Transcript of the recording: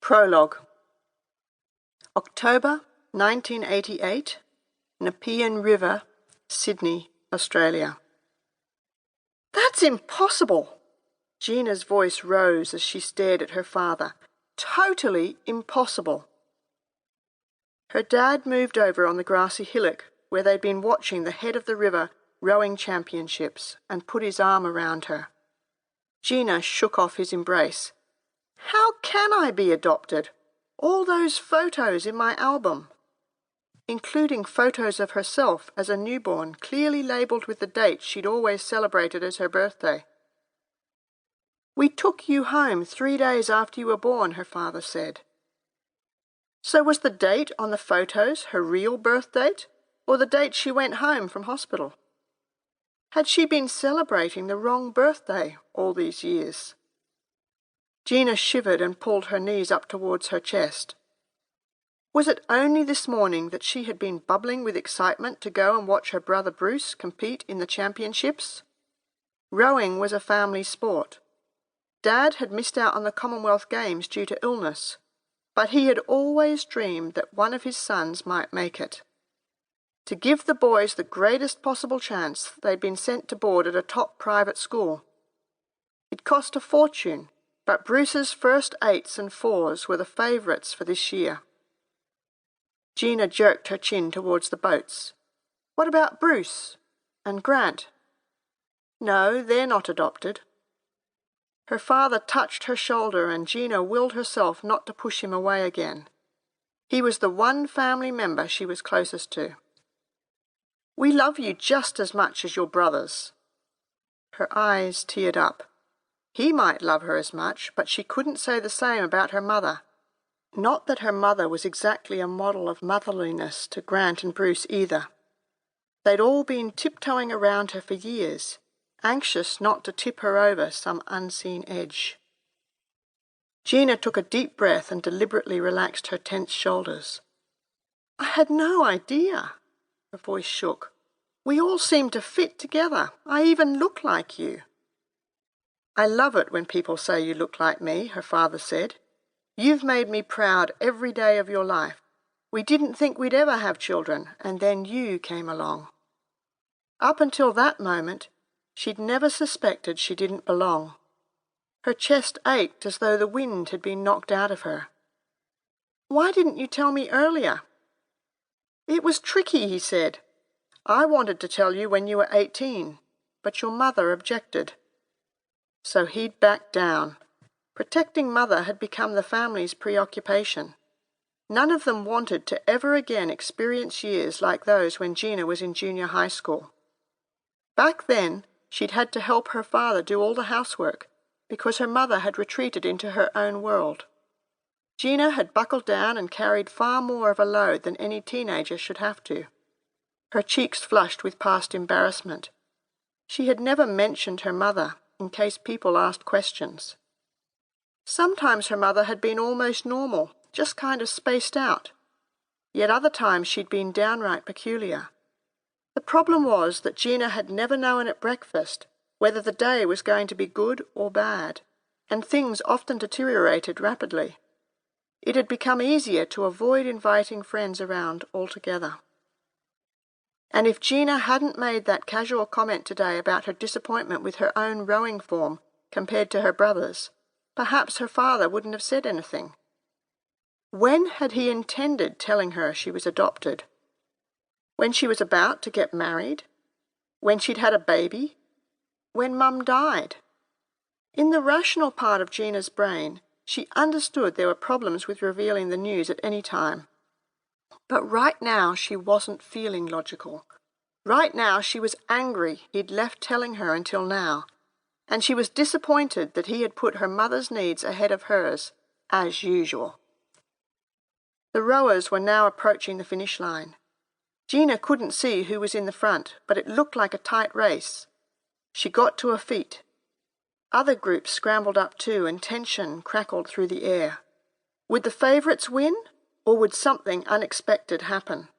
Prologue. October 1988, Nepean River, Sydney, Australia. "That's impossible!" Gina's voice rose as she stared at her father. "Totally impossible." Her dad moved over on the grassy hillock where they'd been watching the head of the river rowing championships and put his arm around her. Gina shook off his embrace. "How can I be adopted? All those photos in my album," including photos of herself as a newborn, clearly labelled with the date she'd always celebrated as her birthday. "We took you home 3 days after you were born," her father said. So was the date on the photos her real birth date, or the date she went home from hospital? Had she been celebrating the wrong birthday all these years? Gina shivered and pulled her knees up towards her chest. Was it only this morning that she had been bubbling with excitement to go and watch her brother Bruce compete in the championships? Rowing was a family sport. Dad had missed out on the Commonwealth Games due to illness, but he had always dreamed that one of his sons might make it. To give the boys the greatest possible chance, they'd been sent to board at a top private school. It cost a fortune, but Bruce's first 8s and 4s were the favourites for this year. Gina jerked her chin towards the boats. "What about Bruce? And Grant?" "No, they're not adopted." Her father touched her shoulder and Gina willed herself not to push him away again. He was the one family member she was closest to. "We love you just as much as your brothers." Her eyes teared up. He might love her as much, but she couldn't say the same about her mother. Not that her mother was exactly a model of motherliness to Grant and Bruce either. They'd all been tiptoeing around her for years, anxious not to tip her over some unseen edge. Gina took a deep breath and deliberately relaxed her tense shoulders. "I had no idea." Her voice shook. "We all seem to fit together. I even look like you." "I love it when people say you look like me," her father said. "You've made me proud every day of your life. We didn't think we'd ever have children, and then you came along." Up until that moment, she'd never suspected she didn't belong. Her chest ached as though the wind had been knocked out of her. "Why didn't you tell me earlier?" "It was tricky," he said. "I wanted to tell you when you were 18, but your mother objected." So he'd backed down. Protecting mother had become the family's preoccupation. None of them wanted to ever again experience years like those when Gina was in junior high school. Back then, she'd had to help her father do all the housework because her mother had retreated into her own world. Gina had buckled down and carried far more of a load than any teenager should have to. Her cheeks flushed with past embarrassment. She had never mentioned her mother in case people asked questions. Sometimes her mother had been almost normal, just kind of spaced out. Yet other times she'd been downright peculiar. The problem was that Gina had never known at breakfast whether the day was going to be good or bad, and things often deteriorated rapidly. It had become easier to avoid inviting friends around altogether. And if Gina hadn't made that casual comment today about her disappointment with her own rowing form compared to her brother's, perhaps her father wouldn't have said anything. When had he intended telling her she was adopted? When she was about to get married? When she'd had a baby? When Mum died? In the rational part of Gina's brain, she understood there were problems with revealing the news at any time. But right now she wasn't feeling logical. Right now she was angry he'd left telling her until now, and she was disappointed that he had put her mother's needs ahead of hers, as usual. The rowers were now approaching the finish line. Gina couldn't see who was in the front, but it looked like a tight race. She got to her feet. Other groups scrambled up too, and tension crackled through the air. Would the favourites win, or would something unexpected happen?